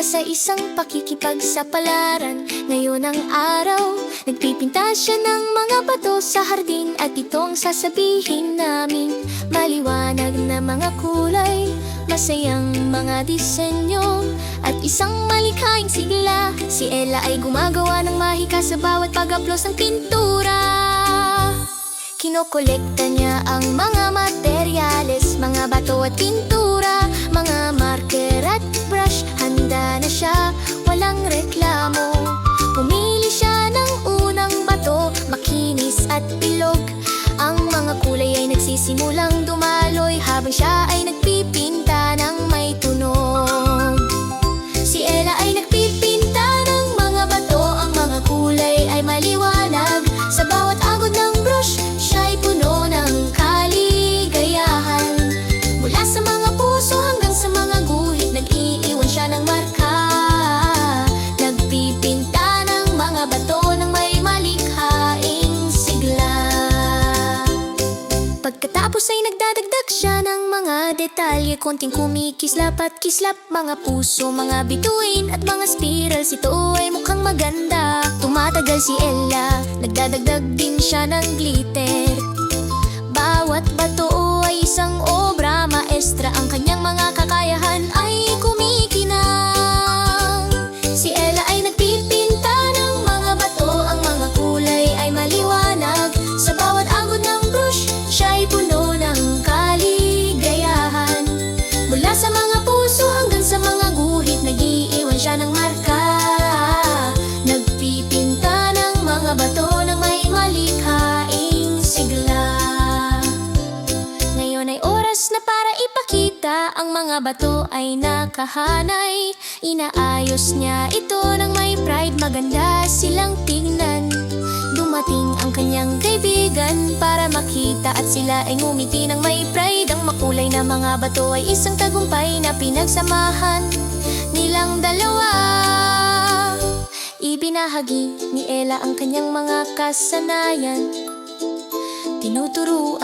siya sa isang pakikipagsapalaran. Ngayon ang araw, nagpipinta siya ng mga bato sa hardin. At itong sasabihin namin, maliwanag na mga kulay, masayang mga disenyo, at isang malikhaing sigla. Si Ella ay gumagawa ng mahika sa bawat pag-aplos ng pintura. Kinokolekta niya ang mga materyales, mga bato at pintura, mga marker at brush. Handa na siya, walang reklamo. Pumili siya ng unang bato, makinis at bilog. Ang mga kulay ay nagsisimulang dumaloy habang siya ay nagpipinta ng may tunog. Si Ella ay nagpipinta ng mga bato, ang mga kulay ay maliwanag. Sa bawat agod ng brush, siya'y puno ng kaligayahan. Mula sa mga puso hanggang sa mga guhit, nag-iiwan siya ng marka. Nagpipinta ng mga bato ng may malikhaing sigla. Pagkatapos ay nagdadagdag siya ng mga detalye, konting kumikislap at kislap, mga puso, mga bituin at mga spirals. Ito ay mukhang maganda. Tumatagal si Ella, nagdadagdag din siya ng glitter. Bawat bato ay isang obra maestra, ang kanyang mga kakayahan ay kumikinang. Si Ella ay nagpipinta ng mga bato, ang mga kulay ay maliwanag. Sa bawat agod ng brush, siya'y puno ng kaligayahan. Mula sa mga puso hanggang sa mga guhit, nag-iiwan siya ng marka. Nagpipinta ng mga bato ng may malikhaing sigla. Ngayon ay oras na para ipakita, ang mga bato ay nakahanay. Inaayos niya ito ng may pride, maganda silang tingnan. Dumating ang kanyang kaibigan para makita at sila ay ngumiti ng may pride. Ang makulay na mga bato ay isang tagumpay na pinagsamahan nilang dalawa. Ibinahagi ni Ella ang kanyang mga kasanayan, tinuturuan